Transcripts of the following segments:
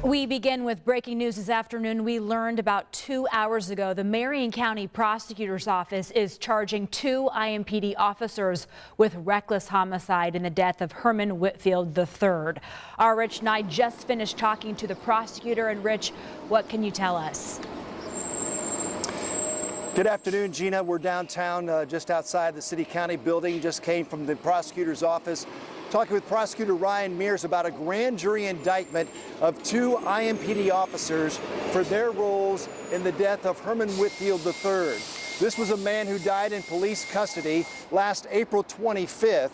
We begin with breaking news this afternoon. We learned about 2 hours ago the Marion County Prosecutor's Office is charging 2 IMPD officers with reckless homicide in the death of Herman Whitfield III. Our Rich and I just finished talking to the prosecutor. And Rich, what can you tell us? Good afternoon, Gina. We're downtown just outside the city-county building. Just came from the prosecutor's office, talking with Prosecutor Ryan Mears about a grand jury indictment of 2 IMPD officers for their roles in the death of Herman Whitfield III. This was a man who died in police custody last April 25th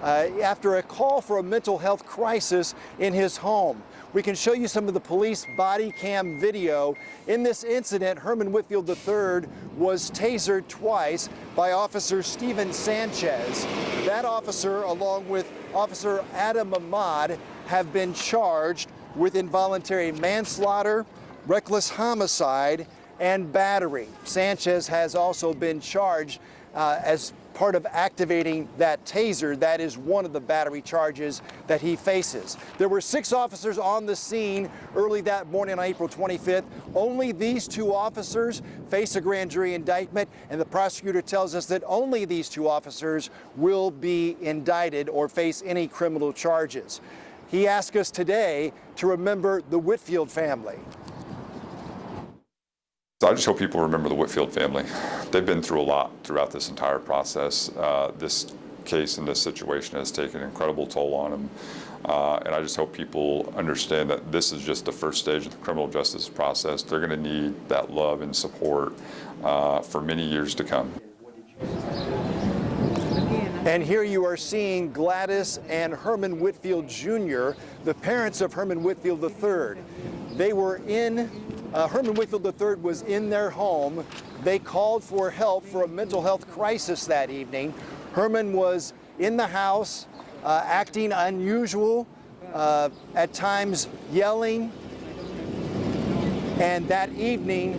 after a call for a mental health crisis in his home. We can show you some of the police body cam video. In this incident, Herman Whitfield III was tasered twice by Officer Steven Sanchez. That officer, along with Officer Adam Ahmad, have been charged with involuntary manslaughter, reckless homicide, and battery. Sanchez has also been charged as part of activating that taser. That is one of the battery charges that he faces. There were 6 officers on the scene early that morning on April 25th. Only these 2 officers face a grand jury indictment, and the prosecutor tells us that only these 2 officers will be indicted or face any criminal charges. He asked us today to remember the Whitfield family. I just hope people remember the Whitfield family. They've been through a lot throughout this entire process. This case and this situation has taken an incredible toll on them. And I just hope people understand that this is just the first stage of the criminal justice process. They're going to need that love and support for many years to come. And here you are seeing Gladys and Herman Whitfield Jr., the parents of Herman Whitfield III. They were Herman Whitfield III was in their home. They called for help for a mental health crisis that evening. Herman was in the house, acting unusual, at times yelling. And that evening,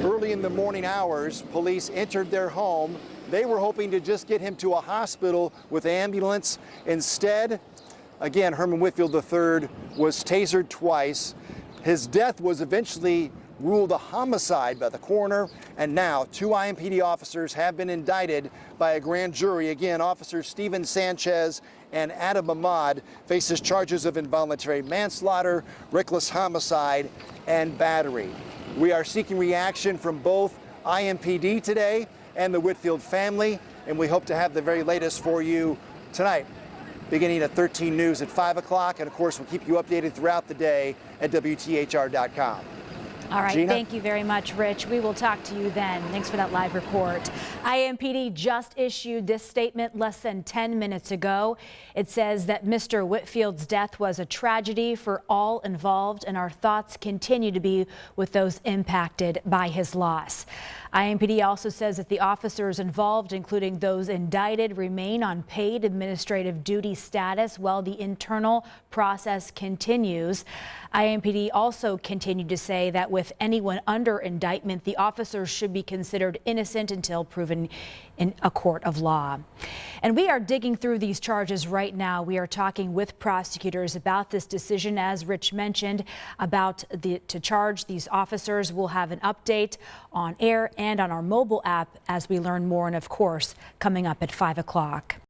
early in the morning hours, police entered their home. They were hoping to just get him to a hospital with an ambulance. Instead, again, Herman Whitfield III was tasered twice. His death was eventually ruled a homicide by the coroner, and now 2 IMPD officers have been indicted by a grand jury. Again, Officers Steven Sanchez and Adam Ahmad faces charges of involuntary manslaughter, reckless homicide, and battery. We are seeking reaction from both IMPD today and the Whitfield family, and we hope to have the very latest for you tonight, beginning at 13 News at 5 o'clock. And of course, we'll keep you updated throughout the day at WTHR.com. All right, Gina? Thank you very much, Rich. We will talk to you then. Thanks for that live report. IMPD just issued this statement less than 10 minutes ago. It says that Mr. Whitfield's death was a tragedy for all involved, and our thoughts continue to be with those impacted by his loss. IMPD also says that the officers involved, including those indicted, remain on paid administrative duty status while the internal process continues. IMPD also continued to say that with anyone under indictment, the officers should be considered innocent until proven in a court of law. And we are digging through these charges right now. We are talking with prosecutors about this decision, as Rich mentioned, about to charge these officers. We'll have an update on air and on our mobile app as we learn more, and of course, coming up at 5 o'clock.